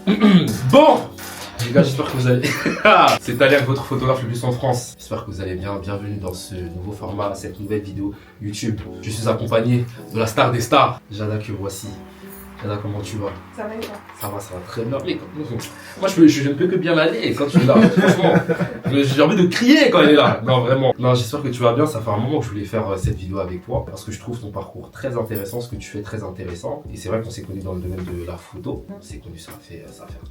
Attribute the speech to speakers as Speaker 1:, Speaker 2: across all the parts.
Speaker 1: Bon les gars, j'espère que vous allez... C'est Talien, votre photographe le plus en France. J'espère que vous allez bien. Bienvenue dans ce nouveau format, cette nouvelle vidéo YouTube. Je suis accompagné de la star des stars, Jada, que voici. Jada, comment tu vas?
Speaker 2: Ça va et toi?
Speaker 1: Ça va très bien. Mais moi, je ne peux que bien aller quand tu es là. Franchement, j'ai envie de crier quand elle est là. Non, vraiment. Non, j'espère que tu vas bien. Ça fait un moment que je voulais faire cette vidéo avec toi parce que je trouve ton parcours très intéressant, ce que tu fais très intéressant. Et c'est vrai qu'on s'est connus dans le domaine de la photo. On s'est connus, ça fait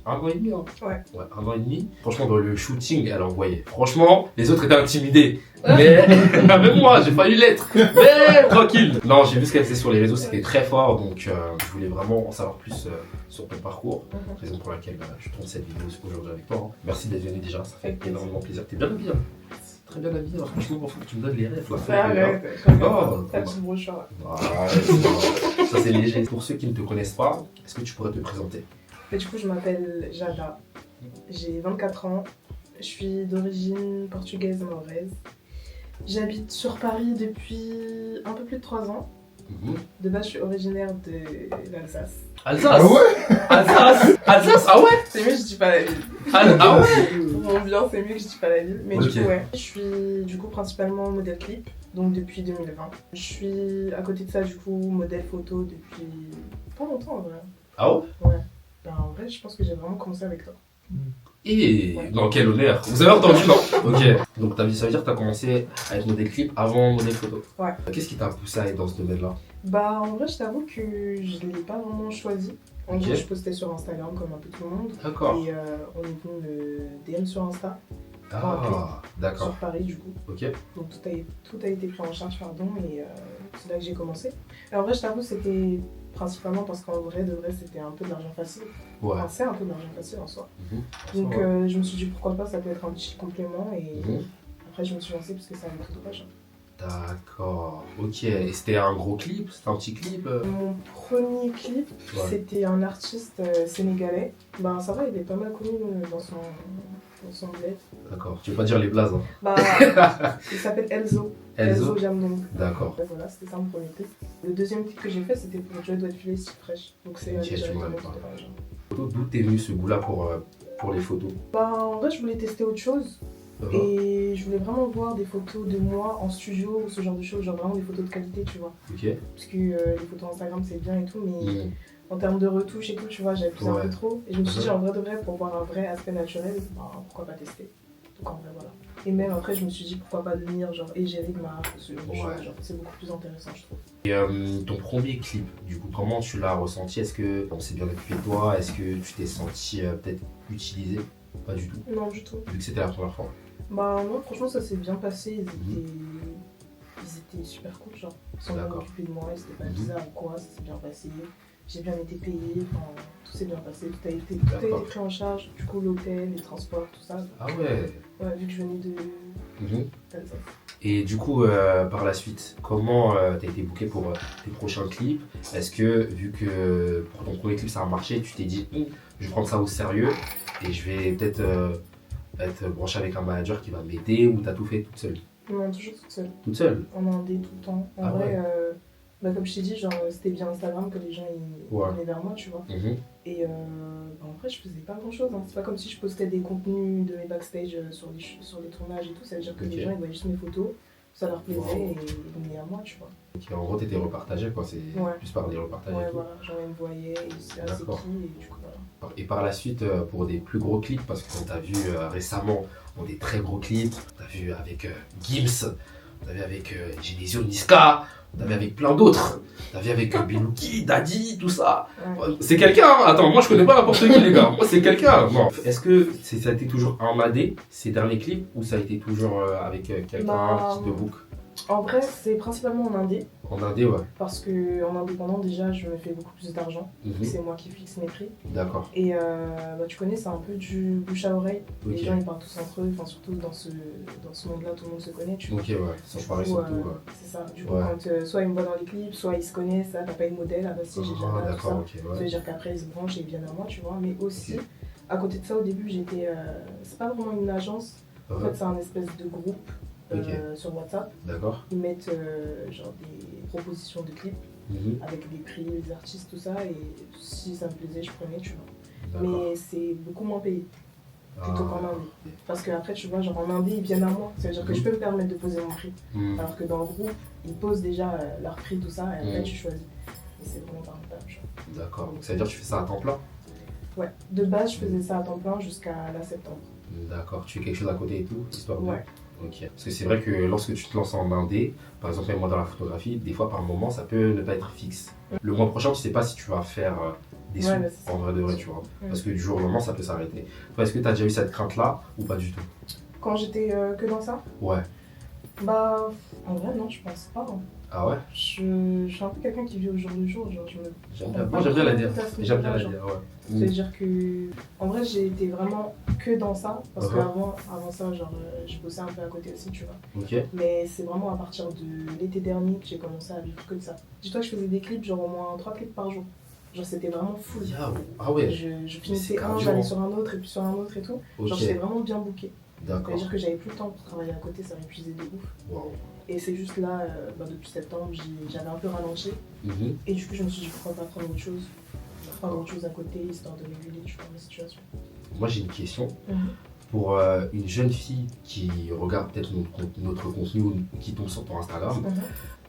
Speaker 1: un an et demi. Hein.
Speaker 2: Ouais,
Speaker 1: un an et demi. Franchement, dans le shooting, elle envoyait. Franchement, les autres étaient intimidés. Mais même moi, j'ai failli l'être. Mais tranquille. Non, j'ai vu ce qu'elle faisait sur les réseaux, c'était très fort. Donc, je voulais vraiment en savoir plus sur ton parcours. Raison pour laquelle je tourne cette vidéo aujourd'hui avec toi. Hein. Merci d'être venu déjà, ça fait énormément plaisir. T'es bien habillé. Hein. Très bien habillé. Hein. Franchement, il faut que tu me donnes les rêves.
Speaker 2: Ta petite brochure.
Speaker 1: Ça c'est léger. Pour ceux qui ne te connaissent pas, est-ce que tu pourrais te présenter?
Speaker 2: Et du coup, je m'appelle Jada. J'ai 24 ans. Je suis d'origine portugaise et mahoraise. J'habite sur Paris depuis un peu plus de 3 ans. De base, je suis originaire de l'Alsace.
Speaker 1: Alsace? Ah ouais? Alsace? Ah ouais?
Speaker 2: C'est mieux que je dis pas la ville.
Speaker 1: Ah ouais?
Speaker 2: Pour mon bien, c'est mieux que je dis pas la ville. Mais
Speaker 1: Okay.
Speaker 2: du coup, ouais. Je suis du coup principalement modèle clip, donc depuis 2020. Je suis à côté de ça, du coup, modèle photo depuis pas longtemps en vrai.
Speaker 1: Ah ouais?
Speaker 2: Ouais. Ben, en vrai, je pense que j'ai vraiment commencé avec toi.
Speaker 1: Et dans quel honneur? Vous avez entendu, non? Ok. Donc ça veut dire que tu as commencé à être modèle clip avant modèle photo.
Speaker 2: Ouais.
Speaker 1: Qu'est-ce qui t'a poussé à être dans ce domaine-là?
Speaker 2: Bah en vrai, je t'avoue que je l'ai pas vraiment choisi. En
Speaker 1: Ok.
Speaker 2: gros, je postais sur Instagram comme un peu tout le monde.
Speaker 1: D'accord.
Speaker 2: Et on est venu me DM sur Insta,
Speaker 1: Ah,
Speaker 2: sur
Speaker 1: d'accord.
Speaker 2: Paris du coup.
Speaker 1: Ok.
Speaker 2: Donc tout a été pris en charge, pardon, et c'est là que j'ai commencé. Et en vrai, je t'avoue, c'était principalement parce qu'en vrai, de vrai, c'était un peu de l'argent facile.
Speaker 1: Ouais.
Speaker 2: Enfin, c'est un peu de l'argent facile en soi. Donc
Speaker 1: Ouais.
Speaker 2: je me suis dit pourquoi pas, ça peut être un petit complément. Et après, je me suis lancée parce que ça avait tout droit.
Speaker 1: D'accord. Ok. Et c'était un gros clip? C'était un petit clip?
Speaker 2: Mon premier clip,
Speaker 1: Ouais.
Speaker 2: c'était un artiste sénégalais. Ben ça va, il est pas mal connu dans son bled.
Speaker 1: D'accord. Tu veux pas dire les blazes, hein?
Speaker 2: Bah, il s'appelle Elzo.
Speaker 1: Elzo?
Speaker 2: Jamdong.
Speaker 1: D'accord.
Speaker 2: Ouais, voilà, c'était ça mon premier clip. Le deuxième clip que j'ai fait, c'était pour Joy Doit Filer Si Fresh. Donc c'est
Speaker 1: Ok,
Speaker 2: déjà
Speaker 1: tu m'en avais
Speaker 2: directement
Speaker 1: parlé.
Speaker 2: dans le genre.
Speaker 1: D'où t'es venu ce goût-là pour les photos?
Speaker 2: Bah, en vrai, je voulais tester autre chose. Et je voulais vraiment voir des photos de moi en studio ou ce genre de choses, genre vraiment des photos de qualité, tu vois.
Speaker 1: Ok.
Speaker 2: Parce que les photos Instagram c'est bien et tout, mais en termes de retouches et tout, tu vois, j'abuse un peu trop. Et je me suis dit en vrai de vrai, pour voir un vrai aspect naturel, bah, pourquoi pas tester. Donc en vrai, voilà. Et même après, je me suis dit pourquoi pas devenir genre égérie de marque, ce genre de choses, genre, c'est beaucoup plus intéressant, je trouve.
Speaker 1: Et ton premier clip, du coup, comment tu l'as ressenti? Est-ce que on s'est bien occupé de toi? Est-ce que tu t'es senti peut-être utilisé? Pas du tout.
Speaker 2: Non, du tout.
Speaker 1: Vu que c'était la première fois.
Speaker 2: Bah non, franchement ça s'est bien passé, ils étaient super cool, genre. Ils sont bien occupés de moi, ils étaient pas bizarres ou quoi, ça s'est bien passé. J'ai bien été payée, enfin tout s'est bien passé, tout a été pris en charge, du coup l'hôtel, les transports, tout ça.
Speaker 1: Ah ouais.
Speaker 2: Ouais, vu que je venais de d'Alsace.
Speaker 1: Et du coup, par la suite, comment t'as été booké pour tes prochains clips? Est-ce que, vu que pour ton premier clip ça a marché, tu t'es dit, je vais prendre ça au sérieux et je vais peut-être être branché avec un manager qui va m'aider, ou t'as tout fait toute seule?
Speaker 2: Non, toujours toute seule.
Speaker 1: Toute seule?
Speaker 2: En Indé tout le temps. En vrai, bah, comme je t'ai dit, genre c'était via Instagram que les gens venaient vers moi, tu vois. Et bah, en vrai, je faisais pas grand chose. Hein. C'est pas comme si je postais des contenus de mes backstage sur les tournages et tout. Ça veut dire que les gens ils voyaient juste mes photos, ça leur plaisait et ils venaient à moi, tu vois.
Speaker 1: Okay, en gros, t'étais repartagé, quoi. C'est plus par les repartages.
Speaker 2: Ouais, voilà. Genre, ils me voyaient, ils se disaient, c'est qui, et du coup, voilà.
Speaker 1: Et par la suite, pour des plus gros clips, parce qu'on t'a vu récemment dans des très gros clips, on t'a vu avec Gims, on t'a vu avec Genesio Niska, on t'a vu avec plein d'autres, on t'a vu avec Bilouki, Daddy, tout ça. Ouais. C'est quelqu'un, hein. Attends, moi je connais pas n'importe qui, les gars. Moi c'est quelqu'un. Bon. Est-ce que ça a été toujours un AD, ces derniers clips, ou ça a été toujours avec quelqu'un qui te book?
Speaker 2: En vrai, c'est principalement en indé.
Speaker 1: En indé, ouais.
Speaker 2: Parce qu'en indépendant, déjà, je me fais beaucoup plus d'argent. C'est moi qui fixe mes prix.
Speaker 1: D'accord.
Speaker 2: Et bah, tu connais, c'est un peu du bouche à oreille. Les gens, ils parlent tous entre eux. Enfin, surtout dans ce monde-là, tout le monde se connaît. Tu vois.
Speaker 1: Ok, ouais. Sans parler surtout.
Speaker 2: C'est ça. Du coup, quand soit ils me voient dans les clips, soit ils se connaissent. T'as pas de modèle. Ah bah si, j'ai déjà tout ça. Ça veut dire qu'après, ils se branchent et ils viennent à moi, tu vois. Mais aussi, à côté de ça, au début, j'étais... c'est pas vraiment une agence. En fait, c'est un espèce de groupe. Sur WhatsApp.
Speaker 1: D'accord.
Speaker 2: Ils mettent genre des propositions de clips avec des prix, les artistes, tout ça. Et si ça me plaisait, je prenais, tu vois. mais c'est beaucoup moins payé plutôt qu'en Inde. Parce qu'après, tu vois, genre en Inde, ils viennent à moi. Ça veut dire que je peux me permettre de poser mon prix. Alors que dans le groupe, ils posent déjà leur prix, tout ça, et après tu choisis. Et c'est vraiment pas rentable.
Speaker 1: D'accord, donc ça veut dire que tu fais ça à temps plein?
Speaker 2: Ouais, de base, je faisais ça à temps plein jusqu'à la septembre.
Speaker 1: D'accord, tu fais quelque chose à côté et tout, histoire de...
Speaker 2: Ouais.
Speaker 1: Ok. Parce que c'est vrai que lorsque tu te lances en indé, par exemple moi dans la photographie, des fois par moment ça peut ne pas être fixe. Le mois prochain tu sais pas si tu vas faire des sous en vrai de vrai, tu vois. Parce que du jour au lendemain ça peut s'arrêter. Toi, est-ce que tu as déjà eu cette crainte là ou pas du tout?
Speaker 2: Quand j'étais que dans ça?
Speaker 1: Ouais.
Speaker 2: Bah, en vrai non, je pense pas.
Speaker 1: Ah ouais?
Speaker 2: Je suis un peu quelqu'un qui vit au jour le jour. Genre,
Speaker 1: j'aime bien la dire. J'aime bien la dire, ouais.
Speaker 2: C'est-à-dire que, en vrai, j'ai été vraiment que dans ça. Parce qu'avant ça, genre, je bossais un peu à côté aussi, tu vois.
Speaker 1: Ok.
Speaker 2: Mais c'est vraiment à partir de l'été dernier que j'ai commencé à vivre que de ça. Dis-toi que je faisais des clips, genre au moins 3 clips par jour. Genre, c'était vraiment fou.
Speaker 1: Ah ouais?
Speaker 2: Je finissais un, j'allais sur un autre, et puis sur un autre et tout. Genre, j'étais vraiment bien booké.
Speaker 1: D'accord.
Speaker 2: C'est-à-dire que j'avais plus le temps pour travailler à côté, ça m'épuisait de ouf.
Speaker 1: Wow.
Speaker 2: Et c'est juste là, depuis septembre, j'avais un peu ralenti. Et du coup, je me suis dit pourquoi pas prendre autre chose. Prendre autre chose à côté, histoire de réguler, tu vois, la situation.
Speaker 1: Moi, j'ai une question. Pour une jeune fille qui regarde peut-être notre contenu ou qui tombe sur ton Instagram,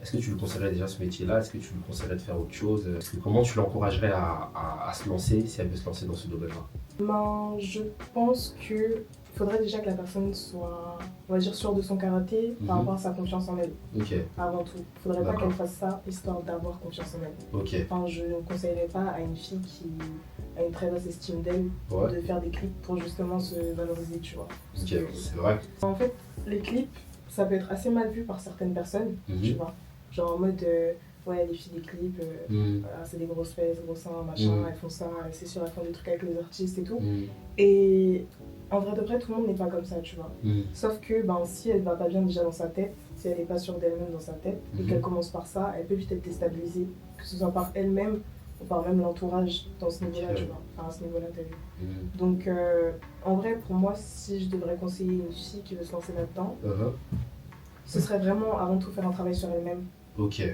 Speaker 1: est-ce que tu lui conseillerais déjà ce métier-là? Est-ce que tu lui conseillerais de faire autre chose? Comment tu l'encouragerais à se lancer si elle veut se lancer dans ce domaine-là?
Speaker 2: Ben, je pense que faudrait déjà que la personne soit, on va dire, sûre de son karaté par rapport à sa confiance en elle. Avant tout. Faudrait pas qu'elle fasse ça histoire d'avoir confiance en elle. Enfin, je ne conseillerais pas à une fille qui a une très basse estime d'elle de faire des clips pour justement se valoriser, tu vois.
Speaker 1: C'est vrai.
Speaker 2: En fait, les clips, ça peut être assez mal vu par certaines personnes, tu vois. Genre en mode, ouais, les filles des clips, c'est des grosses fesses, gros seins, machin, elles font ça, c'est sûr, elles font des trucs avec les artistes et tout. Et en vrai de vrai, tout le monde n'est pas comme ça, tu vois. Sauf que si elle va pas bien déjà dans sa tête, si elle n'est pas sûre d'elle-même dans sa tête, et qu'elle commence par ça, elle peut vite être déstabilisée, que ce soit par elle-même ou par même l'entourage dans ce niveau-là, tu vois. Enfin, à ce niveau-là, t'as vu. Donc, en vrai, pour moi, si je devrais conseiller une fille qui veut se lancer là-dedans, ce serait vraiment avant tout faire un travail sur elle-même.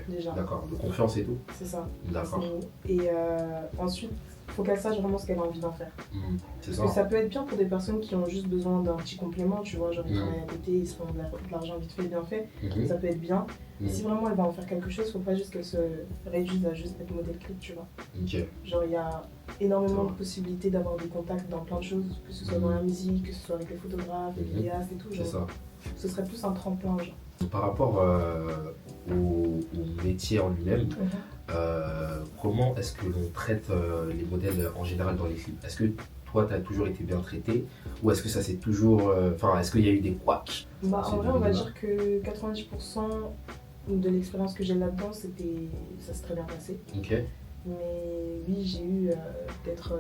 Speaker 2: Déjà.
Speaker 1: D'accord. De confiance et tout.
Speaker 2: C'est ça.
Speaker 1: D'accord.
Speaker 2: Et ensuite, il faut qu'elle sache vraiment ce qu'elle a envie d'en faire.
Speaker 1: C'est
Speaker 2: Parce que ça peut être bien pour des personnes qui ont juste besoin d'un petit complément, tu vois, genre ils travaillent à côté, ils se font de l'argent vite fait, bien fait, ça peut être bien. Mais si vraiment elle va en faire quelque chose, il faut pas juste qu'elle se réduise à juste être modèle clip, tu vois. Genre il y a énormément de possibilités d'avoir des contacts dans plein de choses, que ce soit dans la musique, que ce soit avec les photographes, les vidéastes et tout. Genre, ce serait plus un tremplin, genre.
Speaker 1: Par rapport au métier en lui-même, comment est-ce que l'on traite les modèles en général dans les clips? Est-ce que toi, tu as toujours été bien traité? Ou est-ce que ça s'est toujours... est-ce qu'il y a eu des couacs?
Speaker 2: En vrai, on va dire que 90% de l'expérience que j'ai là-dedans, ça s'est très bien passé. Mais oui, j'ai eu peut-être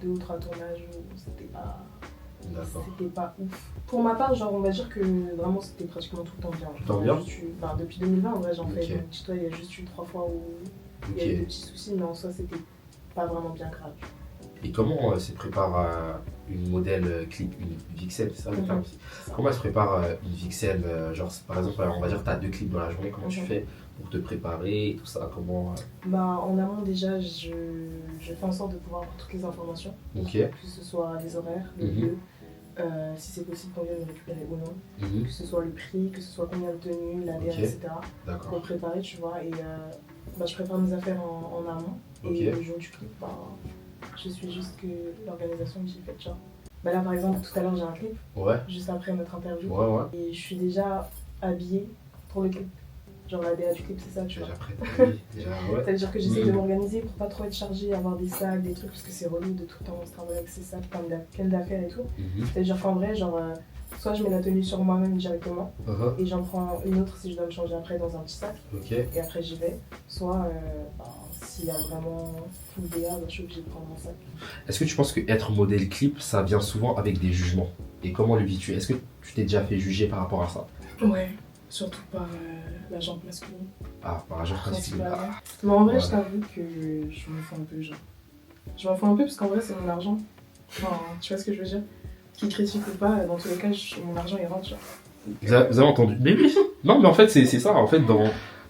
Speaker 2: 2 ou 3 tournages où c'était pas ouf. Pour ma part, genre, on va dire que vraiment c'était pratiquement tout le temps bien.
Speaker 1: Tout le temps bien?
Speaker 2: Depuis 2020, en vrai, j'en fais. Donc, dis-toi, il y a juste eu 3 fois où il y a eu des petits soucis, mais en soi, c'était pas vraiment bien grave.
Speaker 1: Et comment se prépare une modèle clip, une vixen, c'est ça le terme aussi? Comment elle se prépare une vixen? Genre, par exemple, on va dire que tu as 2 clips dans la journée, comment tu fais pour te préparer et tout ça? Comment
Speaker 2: en amont, déjà, je fais en sorte de pouvoir avoir toutes les informations. Que ce soit les horaires, le lieu, si c'est possible qu'on vienne me récupérer ou non, que ce soit le prix, que ce soit combien de tenues, la DA, etc. Pour préparer, tu vois. Et je prépare mes affaires en amont. Et le jour du clip, je suis juste que l'organisation que j'ai faite, genre. Là, par exemple, tout à l'heure, j'ai un clip, juste après notre interview. Et je suis déjà habillée pour le clip. Genre la DA du clip, c'est ça, tu vois. Ça veut dire que j'essaie de m'organiser pour pas trop être chargée, avoir des sacs, des trucs, parce que c'est relou de tout le temps se travailler avec ces sacs, plein d'affaires et tout. Ça veut dire qu'en vrai, genre, soit je mets la tenue sur moi-même directement, et j'en prends une autre si je dois me changer après dans un petit sac, et après j'y vais. Soit, s'il y a vraiment full DA, je suis obligée de prendre un sac.
Speaker 1: Est-ce que tu penses que être modèle clip, ça vient souvent avec des jugements? Et comment le vis-tu? Est-ce que tu t'es déjà fait juger par rapport à ça?
Speaker 2: Ouais. Surtout par la jambe masculine.
Speaker 1: Par la jambe masculine.
Speaker 2: Mais en vrai, je t'avoue que je m'en fous un peu, genre. Je m'en fous un peu parce qu'en vrai, c'est mon argent. Enfin, tu vois ce que je veux dire? Qui critique ou pas, dans tous les cas, mon argent, il rentre, genre.
Speaker 1: Vous avez entendu? Mais oui. Non, mais en fait, c'est ça. En fait, dans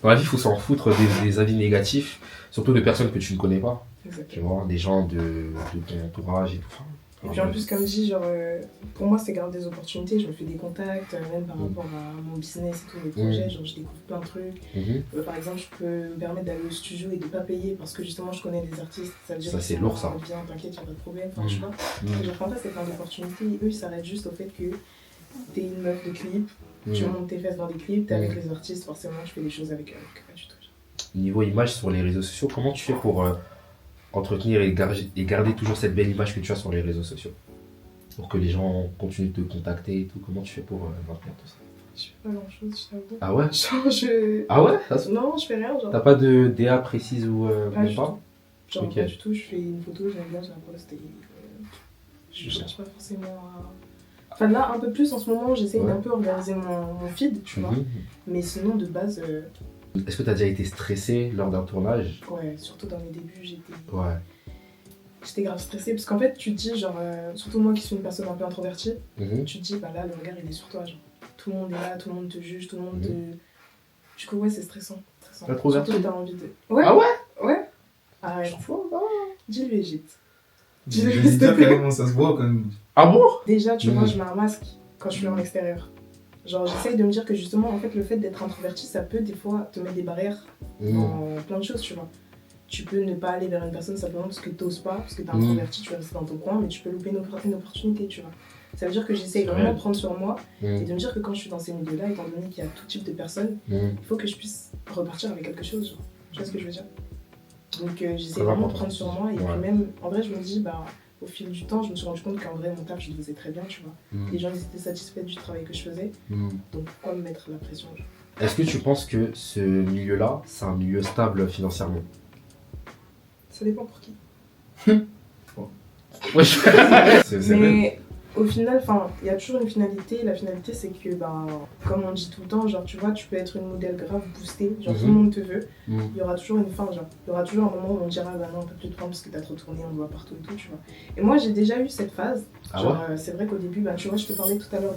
Speaker 1: Dans la vie, il faut s'en foutre des avis négatifs, surtout de personnes que tu ne connais pas.
Speaker 2: Exactement.
Speaker 1: Tu vois, des gens de ton entourage et tout.
Speaker 2: Et puis en plus, comme je dis, genre, pour moi, c'est garder des opportunités. Je me fais des contacts, même par rapport à mon business et tous mes projets. Genre, je découvre plein de trucs. Par exemple, je peux me permettre d'aller au studio et de ne pas payer parce que justement, je connais des artistes. Ça veut dire
Speaker 1: ça, c'est lourd, ça.
Speaker 2: Bien, t'inquiète, il n'y a pas de problème. Enfin, tu vois. Et genre, en fait, c'est plein d'opportunités. Eux, ils s'arrêtent juste au fait que t'es une meuf de clip, tu montes tes fesses dans des clips, t'es avec les artistes, forcément, tu fais des choses avec eux. Pas du tout.
Speaker 1: Niveau image sur les réseaux sociaux, comment tu fais pour entretenir et garder toujours cette belle image que tu as sur les réseaux sociaux pour que les gens continuent de te contacter et tout? Comment tu fais pour maintenir tout ça?
Speaker 2: Je fais pas grand chose, je t'avoue.
Speaker 1: Ah ouais?
Speaker 2: Genre,
Speaker 1: Ah ouais?
Speaker 2: Non, je fais rien. Genre.
Speaker 1: T'as pas de DA précise ou
Speaker 2: pas du
Speaker 1: pas?
Speaker 2: tout. Genre, pas du tout, je fais une photo, j'aime bien, je la poste et je cherche pas forcément à. Enfin, là, un peu plus en ce moment, j'essaye d'un peu organiser mon feed, tu vois. Mais sinon, de base.
Speaker 1: Est-ce que t'as déjà été stressé lors d'un tournage?
Speaker 2: Ouais, surtout dans mes débuts, j'étais.
Speaker 1: Ouais.
Speaker 2: J'étais grave stressée parce qu'en fait, tu te dis, genre, surtout moi qui suis une personne un peu introvertie, tu te dis, bah là, le regard il est sur toi. Genre. Tout le monde est là, tout le monde te juge, tout le monde te. Du coup, ouais, c'est stressant.
Speaker 1: Surtout
Speaker 2: que t'as envie de. Ouais.
Speaker 1: Ah ouais?
Speaker 2: Ouais. Arrête. Dis-lui, Égypte.
Speaker 3: Dis-lui, carrément, ça se voit quand même.
Speaker 1: Ah bon?
Speaker 2: Déjà, tu vois, je mets un masque quand je suis en extérieur. Genre, j'essaye de me dire que justement, en fait, le fait d'être introverti, ça peut des fois te mettre des barrières dans plein de choses, tu vois. Tu peux ne pas aller vers une personne simplement parce que t'oses pas, parce que t'es introverti, tu vas rester dans ton coin, mais tu peux louper une opportunité, tu vois. Ça veut dire que j'essaye vraiment de prendre sur moi et de me dire que quand je suis dans ces milieux-là, étant donné qu'il y a tout type de personnes, il faut que je puisse repartir avec quelque chose, genre. Tu vois ce que je veux dire? Donc, j'essaie vraiment de prendre sur moi et puis même, en vrai, je me dis, bah. Au fil du temps, je me suis rendu compte qu'en vrai, mon taf, je le faisais très bien, tu vois. Les gens, ils étaient satisfaits du travail que je faisais. Donc, pourquoi me mettre la pression, genre.
Speaker 1: Est-ce que tu penses que ce milieu-là, c'est un milieu stable financièrement?
Speaker 2: Ça dépend pour qui.
Speaker 1: Ouais, c'est
Speaker 2: mais au final, il y a toujours une finalité. La finalité, c'est que, comme on dit tout le temps, genre, tu vois, tu peux être une modèle grave boostée, genre tout le monde te veut. Il y aura toujours une fin, genre. Il y aura toujours un moment où on dira, bah non, on peut plus te prendre parce que t'as trop tourné, on te voit partout et tout, tu vois. Et moi, j'ai déjà eu cette phase. Genre, c'est vrai qu'au début, tu vois, je te parlais tout à l'heure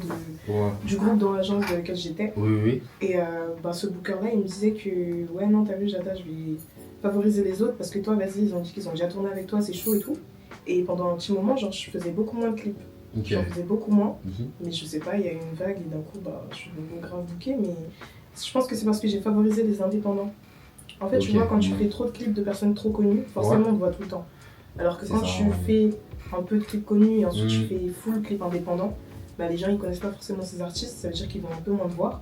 Speaker 2: du groupe dans l'agence dans lequel j'étais.
Speaker 1: Oui.
Speaker 2: Et ce booker-là, il me disait que, ouais, non, t'as vu, Jata, je vais favoriser les autres parce que toi, vas-y, ils ont dit qu'ils ont déjà tourné avec toi, c'est chaud et tout. Et pendant un petit moment, genre, je faisais beaucoup moins de clips. J'en faisais beaucoup moins, mais je sais pas, il y a eu une vague et d'un coup, je suis devenue grave bouquée, mais je pense que c'est parce que j'ai favorisé les indépendants. En fait, tu vois, quand tu fais trop de clips de personnes trop connues, forcément on te voit tout le temps. Alors que quand tu fais un peu de clips connus et ensuite tu fais full clip indépendant, les gens ils connaissent pas forcément ces artistes, ça veut dire qu'ils vont un peu moins te voir.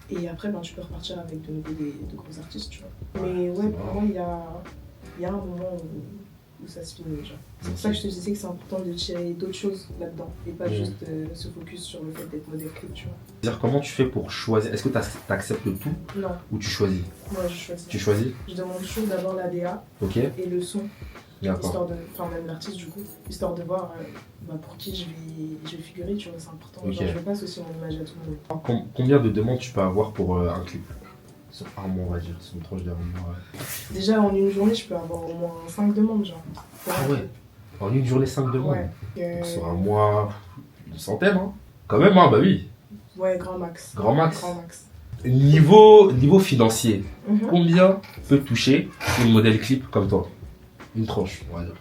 Speaker 2: Et après, tu peux repartir avec de nouveau de gros artistes, tu vois. Mais ouais, pour moi, il y a un moment où ça se finit, genre. C'est pour ça que je te disais que c'est important de tirer d'autres choses là-dedans et pas juste se focus sur le fait d'être modèle clip, tu vois.
Speaker 1: C'est-à-dire, comment tu fais pour choisir? Est-ce que tu acceptes tout? Non. Ou tu choisis?
Speaker 2: Moi, je choisis.
Speaker 1: Tu choisis?
Speaker 2: Je demande toujours d'abord la DA et le son. Histoire de, même l'artiste du coup, histoire de voir pour qui je vais figurer, tu vois, c'est important. Genre, je veux pas associer mon image à tout le monde.
Speaker 1: Combien de demandes tu peux avoir pour un clip? Sur un mois, on va dire, sur une tranche d'un mois.
Speaker 2: Déjà, en une journée, je peux avoir au moins 5 demandes, genre.
Speaker 1: Ah ouais? En une journée, 5 demandes?
Speaker 2: Ouais.
Speaker 1: Sur un mois, une centaine, hein? Quand même, hein, bah oui.
Speaker 2: Ouais, grand max.
Speaker 1: Grand max. Niveau financier, combien peut toucher une modèle clip comme toi? Une tranche, on va dire.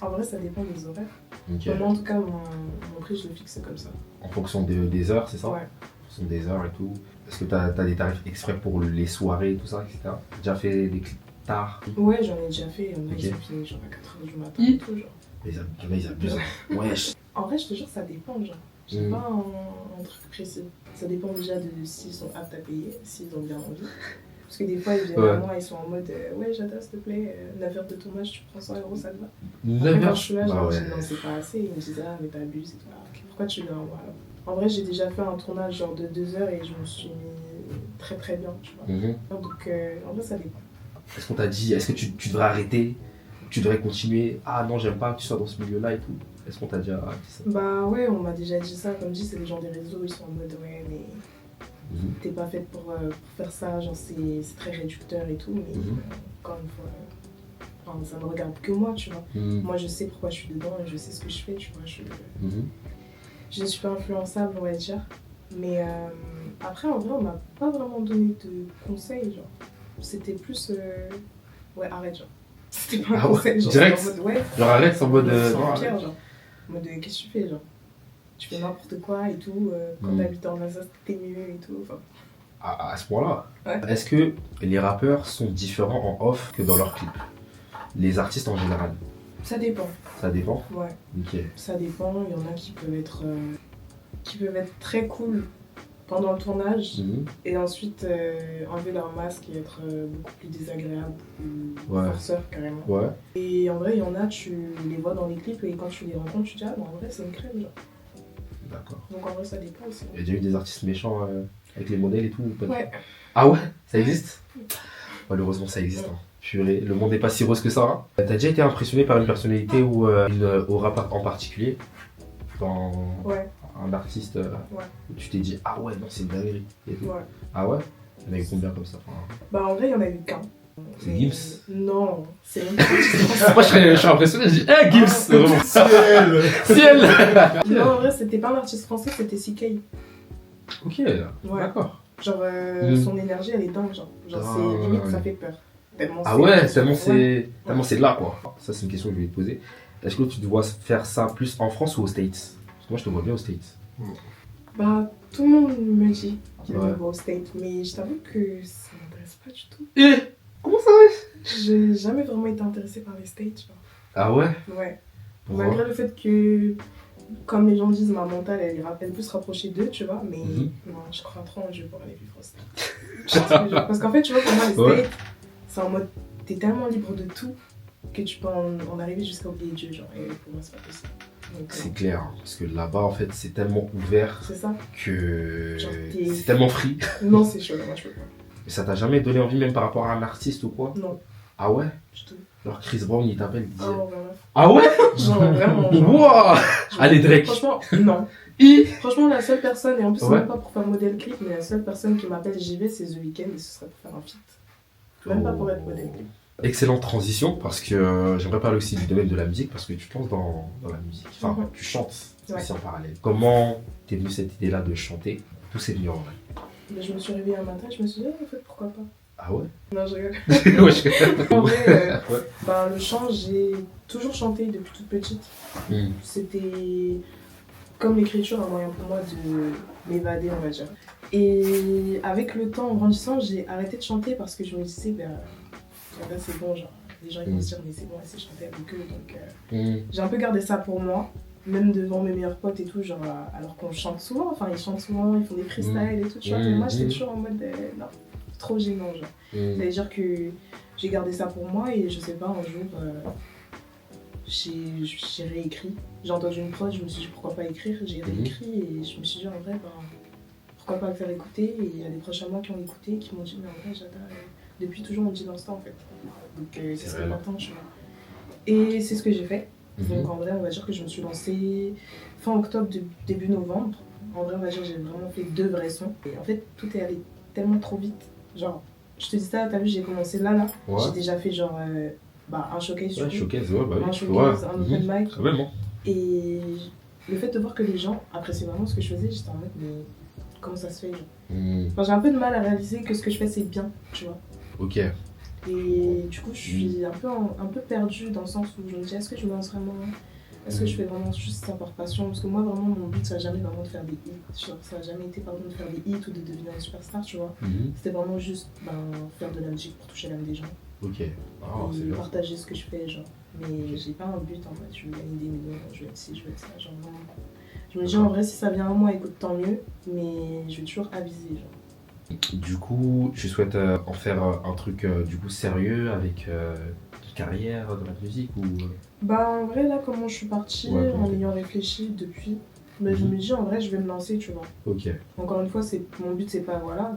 Speaker 2: En vrai, ça dépend des horaires. Moi, en tout cas, mon prix, je le fixe comme ça.
Speaker 1: En fonction des heures, c'est ça?
Speaker 2: Ouais.
Speaker 1: En fonction des heures et tout. Est-ce que t'as des tarifs exprès pour les soirées et tout ça, etc.? T'as déjà fait des clips tard?
Speaker 2: Ouais, j'en ai déjà fait. Il y en a qui sont finis genre à 4h du matin et tout, genre.
Speaker 1: Mais ils abusent. Ouais.
Speaker 2: En vrai, je te jure, ça dépend, genre. J'ai pas un truc précis. Ça dépend déjà de s'ils sont aptes à payer, s'ils ont bien envie. Parce que des fois, ils viennent à moi, ils sont en mode ouais, Jata, s'il te plaît, 9 heures de tournage, tu prends 100 €, ça te va?
Speaker 1: 9 heures?
Speaker 2: Quand je suis là, genre, je dis non, c'est pas assez. Ils me disent ah, mais t'abuses et tout. Pourquoi tu viens à moi alors? En vrai, j'ai déjà fait un tournage genre de 2 heures et je me suis mis très très bien, tu vois. Donc, en vrai, ça dépend.
Speaker 1: Est-ce qu'on t'a dit, est-ce que tu devrais arrêter? Tu devrais continuer? Ah non, j'aime pas que tu sois dans ce milieu-là et tout. Est-ce qu'on t'a déjà dit ça?
Speaker 2: Bah ouais, on m'a déjà dit ça. Comme dit, c'est les gens des réseaux, ils sont en mode ouais, mais t'es pas faite pour faire ça, genre c'est très réducteur et tout, mais encore une fois, ça ne regarde que moi, tu vois. Moi, je sais pourquoi je suis dedans et je sais ce que je fais, tu vois. Je ne suis pas influençable, on va dire. Mais après, en vrai, on m'a pas vraiment donné de conseils, genre. C'était plus... Ouais, arrête, genre. C'était pas un conseil, genre.
Speaker 1: Direct.
Speaker 2: En mode, ouais.
Speaker 1: Genre arrête en mode...
Speaker 2: Pierre, genre. En mode, qu'est-ce que tu fais, genre. Tu fais n'importe quoi et tout. Quand t'habites en Alsace, t'es mieux et tout. Enfin...
Speaker 1: À ce point-là.
Speaker 2: Ouais.
Speaker 1: Est-ce que les rappeurs sont différents en off que dans leurs clips? Les artistes en général?
Speaker 2: Ça dépend.
Speaker 1: Ça dépend?
Speaker 2: Ouais.
Speaker 1: Ok.
Speaker 2: Ça dépend. Il y en a qui peuvent être très cool pendant le tournage et ensuite enlever leur masque et être beaucoup plus désagréable, plus forceur carrément.
Speaker 1: Ouais.
Speaker 2: Et en vrai, il y en a, tu les vois dans les clips et quand tu les rencontres, tu te dis ah, en vrai, c'est une crème, genre.
Speaker 1: D'accord.
Speaker 2: Donc en vrai, ça dépend aussi.
Speaker 1: Il y a déjà eu des artistes méchants avec les modèles et tout?
Speaker 2: Ouais.
Speaker 1: Ah ouais? Ça existe? Malheureusement, ça existe. Hein. Purée, le monde n'est pas si rose que ça. Hein. T'as déjà été impressionné par une personnalité ou une aura en particulier? Dans un artiste où tu t'es dit ah ouais, non, c'est une dinguerie. Ouais. Ah ouais? Il y en a eu combien comme ça?
Speaker 2: Bah en vrai, il y en a eu qu'un.
Speaker 1: C'est Gims?
Speaker 2: Non, c'est une
Speaker 1: Moi je suis impressionné, je dis hey Gims! Ciel!
Speaker 2: Non, en vrai, c'était pas un artiste français, c'était CK.
Speaker 1: Ok, d'accord.
Speaker 2: Genre, son énergie, elle est dingue, genre. C'est limite, ça fait peur. Tellement
Speaker 1: tellement c'est là, quoi. Ça, c'est une question que je vais te poser. Est-ce que tu dois faire ça plus en France ou aux States? Parce que moi, je te vois bien aux States.
Speaker 2: Bah, tout le monde me dit qu'il va aux States, mais je t'avoue que ça m'intéresse pas du tout.
Speaker 1: Et comment ça va?
Speaker 2: J'ai jamais vraiment été intéressée par les States, genre.
Speaker 1: Ah ouais?
Speaker 2: Ouais. Malgré le fait que, comme les gens disent, ma mentale, elle peut se rapprocher d'eux, tu vois, mais non, je crois trop en Dieu pour aller vivre aux States. Parce qu'en fait, tu vois, pour moi, les States, c'est en mode, t'es tellement libre de tout que tu peux en arriver jusqu'à oublier Dieu, genre, et pour moi, c'est pas possible.
Speaker 1: C'est clair, hein, parce que là-bas, en fait, c'est tellement ouvert que c'est tellement free.
Speaker 2: Non, c'est chaud, moi, je peux pas.
Speaker 1: Mais ça t'a jamais donné envie, même par rapport à un artiste ou quoi?
Speaker 2: Non.
Speaker 1: Ah ouais?
Speaker 2: Du tout.
Speaker 1: Alors Chris Brown, il t'appelle, il dit...
Speaker 2: Ah ouais?
Speaker 1: Genre
Speaker 2: vraiment.
Speaker 1: Wouah! Allez, Drake.
Speaker 2: Franchement, non. Franchement, la seule personne, et en plus, c'est même pas pour faire modèle clip, mais la seule personne qui m'appelle j'y vais, c'est The Weeknd, et ce serait pour faire un feat. Même pas pour être modèle clip.
Speaker 1: Excellente transition, parce que j'aimerais parler aussi du domaine de la musique, parce que tu te lances dans la musique. Enfin, tu chantes aussi en parallèle. Comment t'es venue cette idée-là de chanter? Tout s'est venu en vrai.
Speaker 2: Mais je me suis réveillée un matin et je me suis dit, en fait, pourquoi pas?
Speaker 1: Ah ouais?
Speaker 2: Non, je rigole.
Speaker 1: Ouais, je rigole.
Speaker 2: En vrai, bah, le chant, j'ai toujours chanté depuis toute petite. C'était comme l'écriture, un moyen pour moi de m'évader, on va dire. Et avec le temps, en grandissant, j'ai arrêté de chanter parce que je me disais, ben, là, c'est bon, genre, les gens ils vont se dire, mais c'est bon, c'est chanter avec eux. Donc, j'ai un peu gardé ça pour moi, même devant mes meilleurs potes et tout, genre, alors qu'on chante souvent, enfin, ils chantent souvent, ils font des freestyles et tout, tu vois. Mais moi, j'étais toujours en mode, non, trop gênant, genre. C'est-à-dire que j'ai gardé ça pour moi et je sais pas, un jour, j'ai réécrit. J'ai entendu une prod, je me suis dit pourquoi pas écrire, j'ai réécrit et je me suis dit en vrai, ben, pourquoi pas le faire écouter. Et il y a des proches à moi qui ont écouté, qui m'ont dit mais en vrai j'adore. Depuis toujours on me dit dans ce temps en fait. Donc c'est important, tu vois. Et c'est ce que j'ai fait. Donc en vrai on va dire que je me suis lancée fin octobre, début novembre. En vrai on va dire que j'ai vraiment fait 2 vrais sons. Et en fait tout est allé tellement trop vite. Genre, je te dis ça, t'as vu, j'ai commencé là. Ouais. J'ai déjà fait genre un showcase.
Speaker 1: Un showcase,
Speaker 2: un open mic.
Speaker 1: Vraiment.
Speaker 2: Et le fait de voir que les gens appréciaient vraiment ce que je faisais, j'étais en mode, mais comment ça se fait, genre. Enfin, j'ai un peu de mal à réaliser que ce que je fais, c'est bien, tu vois.
Speaker 1: Ok.
Speaker 2: Et du coup, je suis un peu perdue dans le sens où je me dis, est-ce que je me lance vraiment? Est-ce que je fais vraiment juste ça par passion? Parce que moi, vraiment, mon but, ça n'a jamais vraiment de faire des hits. Genre, ça n'a jamais été, pardon, de faire des hits ou de devenir une superstar, tu vois. C'était vraiment juste faire de la musique pour toucher l'âme des gens.
Speaker 1: Ok.
Speaker 2: Et partager ce que je fais, genre. Mais j'ai pas un but, en fait. Je veux gagner des millions, je veux être ci, je veux être ça, genre vraiment. Je me dis, en vrai, si ça vient à moi, écoute, tant mieux. Mais je vais toujours aviser, genre.
Speaker 1: Du coup, tu souhaites en faire un truc du coup sérieux avec une carrière dans la musique ou
Speaker 2: Bah en vrai là comment je suis partie en ayant réfléchi depuis, mais je me dis en vrai je vais me lancer tu vois.
Speaker 1: Ok.
Speaker 2: Encore une fois mon but c'est pas voilà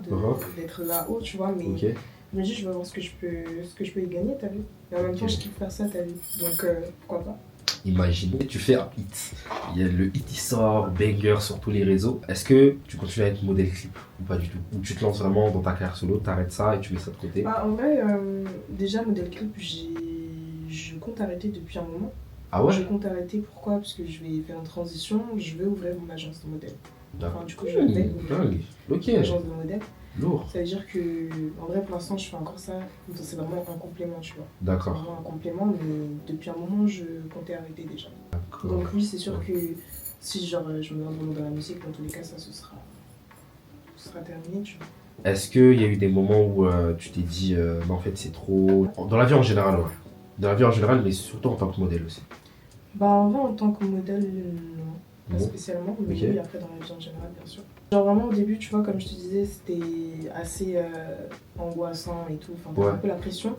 Speaker 2: d'être là-haut tu vois mais je me dis je vais voir ce que je peux y gagner t'as vu. Et en même temps je kiffe faire ça t'as vu donc pourquoi pas.
Speaker 1: Imaginez, tu fais un hit. Il y a le hit qui sort, banger sur tous les réseaux. Est-ce que tu continues à être modèle clip ou pas du tout? Ou tu te lances vraiment dans ta carrière solo, t'arrêtes ça et tu mets ça de côté?
Speaker 2: Bah, en vrai, déjà modèle clip, je compte arrêter depuis un moment.
Speaker 1: Ah ouais?
Speaker 2: Je compte arrêter pourquoi? Parce que je vais faire une transition, je vais ouvrir mon agence de modèle. Enfin, du coup, je l'avais.
Speaker 1: Dingue. Ok.
Speaker 2: Agence de modèle.
Speaker 1: Lourd.
Speaker 2: Ça veut dire que, en vrai, pour l'instant, je fais encore ça. Donc, c'est vraiment un complément, tu vois.
Speaker 1: D'accord.
Speaker 2: C'est vraiment un complément, mais depuis un moment, je comptais arrêter déjà.
Speaker 1: D'accord.
Speaker 2: Donc, oui, c'est sûr que si genre, je me lance vraiment dans la musique, dans tous les cas, ça ce sera terminé, tu vois.
Speaker 1: Est-ce qu'il y a eu des moments où tu t'es dit, non, en fait, c'est trop. Dans la vie en général, ouais. Dans la vie en général, mais surtout en tant que modèle aussi.
Speaker 2: Bah, en vrai, en tant que modèle, non. Pas spécialement, mais oui, après dans la vie en général, bien sûr. Genre vraiment au début, tu vois, comme je te disais, c'était assez angoissant et tout, enfin t'avais un peu la pression,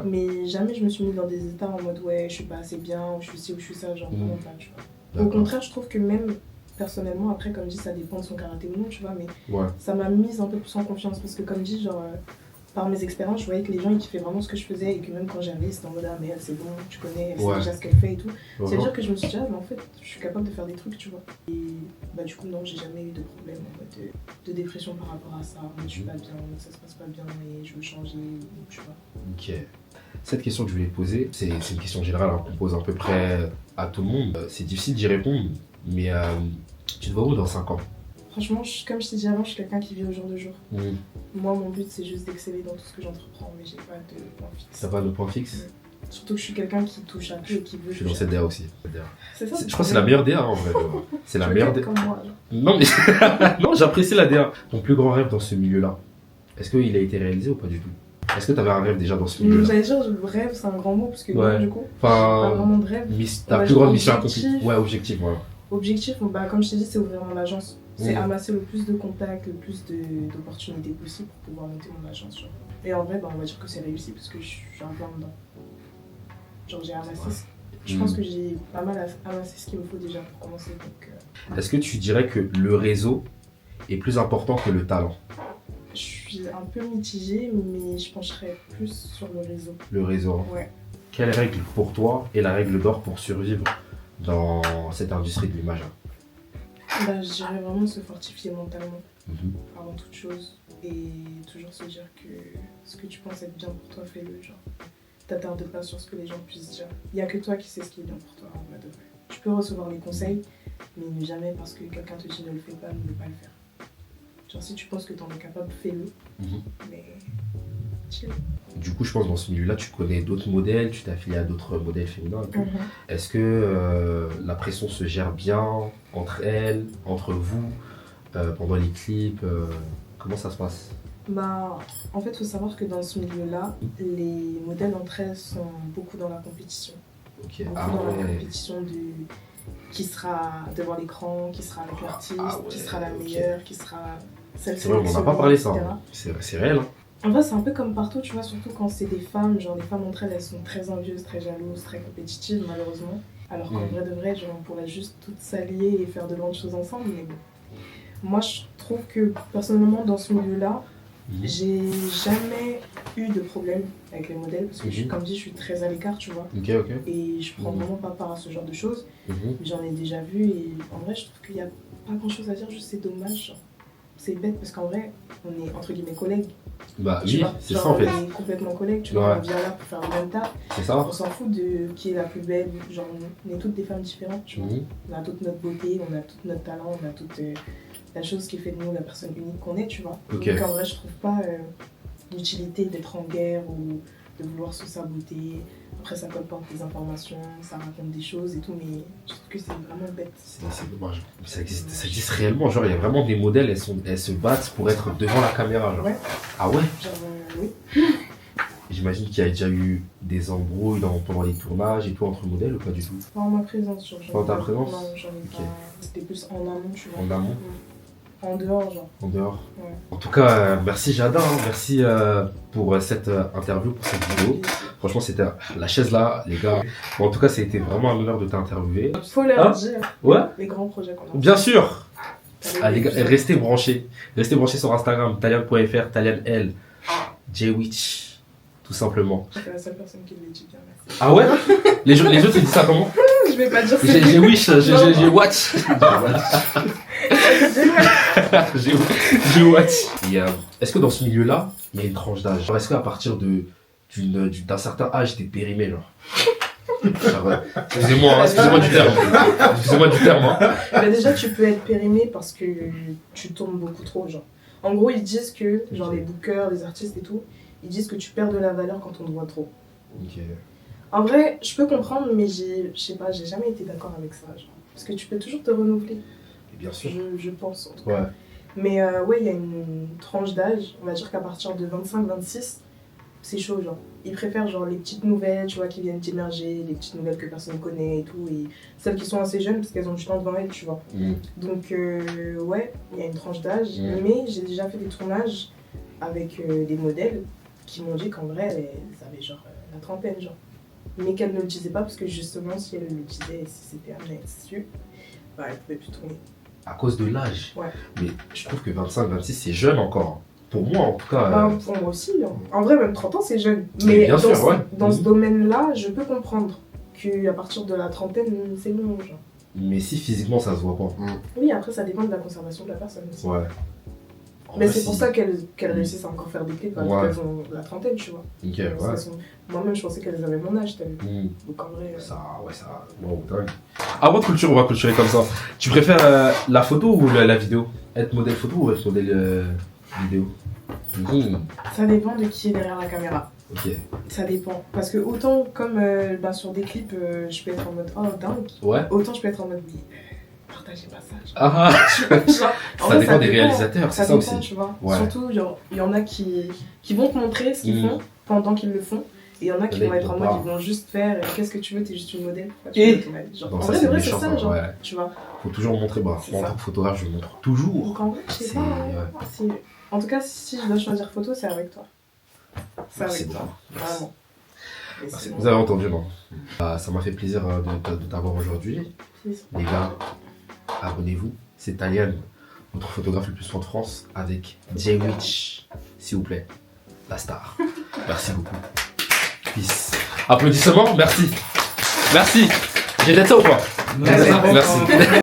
Speaker 2: mais jamais je me suis mis dans des états en mode ouais, je suis pas assez bien, ou je suis ci, ou je suis ça, genre vraiment pas, tu vois. Au contraire, je trouve que même personnellement, après, comme je dis, ça dépend de son karaté ou non, tu vois, mais ça m'a mise un peu plus en confiance, parce que comme je dis, genre... par mes expériences, je voyais que les gens ils kiffaient vraiment ce que je faisais et que même quand j'avais, c'était en mode ah mais elle c'est bon, tu connais, elle sait déjà ce qu'elle fait et tout. C'est à dire que je me suis dit ah mais en fait je suis capable de faire des trucs, tu vois. Et bah du coup non, j'ai jamais eu de problème en mode de dépression par rapport à ça, je suis pas bien, ça se passe pas bien et je veux changer, tu vois.
Speaker 1: Ok. Cette question que je voulais te poser, c'est une question générale hein, qu'on pose à peu près à tout le monde. C'est difficile d'y répondre, mais tu te vois où dans 5 ans?
Speaker 2: Franchement, comme je t'ai dit avant, je suis quelqu'un qui vit au jour le jour. Moi, mon but, c'est juste d'exceller dans tout ce que j'entreprends, mais j'ai pas de point fixe.
Speaker 1: T'as pas de point fixe?
Speaker 2: Surtout que je suis quelqu'un qui touche à tout et qui veut.
Speaker 1: Je suis dans cette DA aussi.
Speaker 2: C'est ça.
Speaker 1: Je crois que c'est la meilleure DA en vrai. C'est la meilleure DA.
Speaker 2: Comme moi,
Speaker 1: non, mais non, j'apprécie la DA. Ton plus grand rêve dans ce milieu-là, est-ce qu'il a été réalisé ou pas du tout? Est-ce que t'avais un rêve déjà dans ce milieu-là?
Speaker 2: J'allais dire, rêve, c'est un grand mot, parce que moi, du coup,
Speaker 1: enfin,
Speaker 2: pas vraiment de rêve.
Speaker 1: Ta plus grande mission accomplie. Ouais, objectif, voilà.
Speaker 2: Objectif, bah, comme je t'ai dit, c'est ouvrir mon agence. C'est amasser le plus de contacts, le plus d'opportunités possibles pour pouvoir monter mon agence. Genre. Et en vrai, bah, on va dire que c'est réussi parce que je suis un peu dedans. Genre, j'ai amassé. Je pense que j'ai pas mal amassé ce qu'il me faut déjà pour commencer.
Speaker 1: Est-ce que tu dirais que le réseau est plus important que le talent?
Speaker 2: Je suis un peu mitigée, mais je pencherais plus sur le réseau.
Speaker 1: Le réseau?
Speaker 2: Ouais.
Speaker 1: Quelle règle pour toi est la règle d'or pour survivre dans cette industrie de l'image?
Speaker 2: Bah, je dirais vraiment se fortifier mentalement avant toute chose et toujours se dire que ce que tu penses être bien pour toi, fais-le. Genre, t'attarde pas sur ce que les gens puissent dire. Il n'y a que toi qui sais ce qui est bien pour toi, en vrai de vrai. Tu peux recevoir des conseils, mais ne jamais parce que quelqu'un te dit ne le fais pas, ne pas le faire. Genre, si tu penses que t'en es capable, fais-le. Mais chill.
Speaker 1: Du coup, je pense que dans ce milieu-là, tu connais d'autres modèles, tu t'es affilié à d'autres modèles féminins et tout. Est-ce que la pression se gère bien entre elles, entre vous, pendant les clips comment ça se passe?
Speaker 2: Bah, en fait, il faut savoir que dans ce milieu-là, les modèles entre elles sont beaucoup dans la compétition.
Speaker 1: Okay.
Speaker 2: Beaucoup dans la compétition qui sera devant l'écran, qui sera avec l'artiste, qui sera la meilleure, qui sera celle-ci.
Speaker 1: C'est vrai, on n'en a pas parlé ça. Hein. C'est réel. Hein.
Speaker 2: En vrai, c'est un peu comme partout, tu vois, surtout quand c'est des femmes. Genre, les femmes entre elles, elles sont très envieuses, très jalouses, très compétitives, malheureusement. Alors qu'en vrai de vrai, genre, on pourrait juste toutes s'allier et faire de grandes choses ensemble. Mais bon. Moi, je trouve que, personnellement, dans ce milieu-là, j'ai jamais eu de problème avec les modèles. Parce que, comme dit, je suis très à l'écart, tu vois. Et je prends vraiment pas part à ce genre de choses. J'en ai déjà vu et en vrai, je trouve qu'il n'y a pas grand-chose à dire, juste c'est dommage. Genre. C'est bête parce qu'en vrai, on est entre guillemets collègues.
Speaker 1: Bah oui, c'est ça en fait.
Speaker 2: On est complètement collègues, tu vois, on vient là pour faire le même taf.
Speaker 1: C'est ça.
Speaker 2: On s'en fout de qui est la plus belle, genre on est toutes des femmes différentes, tu vois. On a toute notre beauté, on a tout notre talent, on a toute la chose qui fait de nous la personne unique qu'on est, tu vois. Donc en vrai, je trouve pas l'utilité d'être en guerre ou de vouloir se saboter. Après, ça colporte des informations, ça raconte des choses et tout, mais je trouve que c'est vraiment bête.
Speaker 1: C'est dommage. Ça existe réellement. Genre, il y a vraiment des modèles, elles se battent pour être devant la caméra. Genre.
Speaker 2: Ouais.
Speaker 1: Ah ouais?
Speaker 2: Genre, oui.
Speaker 1: J'imagine qu'il y a déjà eu des embrouilles pendant les tournages et tout entre modèles ou pas du tout?
Speaker 2: Pas en ma présence, genre.
Speaker 1: Pas en ta présence?
Speaker 2: Non, j'en ai pas. C'était plus en amont, tu vois.
Speaker 1: En amont?
Speaker 2: En dehors, genre.
Speaker 1: En dehors.
Speaker 2: Ouais.
Speaker 1: En tout cas, merci Jada, hein. Merci pour cette interview, pour cette vidéo. Franchement, c'était la chaise là, les gars. Bon, en tout cas, ça a été vraiment un honneur de t'interviewer.
Speaker 2: Faut leur dire.
Speaker 1: Ouais.
Speaker 2: Les grands projets qu'on a.
Speaker 1: Bien sûr. Allez, les gars, restez branchés. Restez branchés sur Instagram, talian.fr, talianl, jwitch, tout simplement.
Speaker 2: C'est la seule personne qui le dit bien, merci.
Speaker 1: Ah ouais? Les autres, ils disent ça comment?
Speaker 2: Je vais pas dire ça.
Speaker 1: J'ai wish, j'ai watch. J'ai watch. Et est-ce que dans ce milieu-là, il y a une tranche d'âge? Est-ce qu'à partir d'un certain âge, t'es périmé, genre? Excusez-moi du terme. Excusez-moi du terme. Hein.
Speaker 2: Bah déjà, tu peux être périmé parce que tu tournes beaucoup trop, genre. En gros, ils disent que, genre les bookers, les artistes et tout, ils disent que tu perds de la valeur quand on te voit trop.
Speaker 1: Ok.
Speaker 2: En vrai, je peux comprendre, mais je sais pas, j'ai jamais été d'accord avec ça, genre. Parce que tu peux toujours te renouveler.
Speaker 1: Et bien sûr.
Speaker 2: Je pense, en tout cas. Mais ouais, il y a une tranche d'âge, on va dire qu'à partir de 25-26, c'est chaud, genre. Ils préfèrent genre les petites nouvelles, tu vois, qui viennent d'émerger, les petites nouvelles que personne ne connaît et tout, et celles qui sont assez jeunes parce qu'elles ont du temps devant elles, tu vois. Donc ouais, il y a une tranche d'âge, mais j'ai déjà fait des tournages avec des modèles qui m'ont dit qu'en vrai, elles avaient genre la trentaine, genre. Mais qu'elles ne le disaient pas parce que justement, si elles le disaient, si c'était amené à être su, bah elles pouvaient plus tourner.
Speaker 1: À cause de l'âge.
Speaker 2: Ouais.
Speaker 1: Mais je trouve que 25-26, c'est jeune encore. Pour moi, en tout cas.
Speaker 2: Pour moi aussi. Hein. En vrai, même 30 ans, c'est jeune. Mais dans ce domaine-là, je peux comprendre qu'à partir de la trentaine, c'est bon. Genre.
Speaker 1: Mais si physiquement, ça se voit pas.
Speaker 2: Oui, après, ça dépend de la conservation de la personne aussi.
Speaker 1: Ouais.
Speaker 2: Mais c'est pour ça qu'elles réussissent à encore faire des clips alors qu'elles ont la trentaine, tu vois.
Speaker 1: Ok, ouais.
Speaker 2: Moi-même, je pensais qu'elles avaient mon âge, t'as vu. Donc en vrai.
Speaker 1: Ça. Wow, dingue. À votre culture, on va culturer comme ça. Tu préfères la photo ou la vidéo? Être modèle photo ou être modèle vidéo?
Speaker 2: Ça dépend de qui est derrière la caméra.
Speaker 1: Ok.
Speaker 2: Ça dépend. Parce que autant, comme sur des clips, je peux être en mode oh dingue.
Speaker 1: Ouais.
Speaker 2: Autant je peux être en mode oui. Partagez pas ça.
Speaker 1: Ça dépend des réalisateurs, c'est ça aussi.
Speaker 2: Tu vois. Ouais. Surtout, il y en a qui vont te montrer ce qu'ils font pendant qu'ils le font. Et il y en a qui vont être en mode, ils vont juste faire qu'est-ce que tu veux, t'es juste une modèle. En vrai, c'est vrai, c'est ça, genre. Tu vois.
Speaker 1: Faut toujours montrer, moi en tant que photographe, je montre toujours.
Speaker 2: Donc en vrai, je sais pas. En tout cas, si je dois choisir photo, c'est avec toi. C'est avec toi. Vraiment.
Speaker 1: Vous avez entendu, non? Ça m'a fait plaisir de t'avoir aujourd'hui. Les gars, abonnez-vous. C'est Talian, notre photographe le plus fort de France, avec J-Witch, s'il vous plaît, la star. Merci beaucoup. Peace. Applaudissements, merci. Merci. J'ai dit ça ou pas? Merci.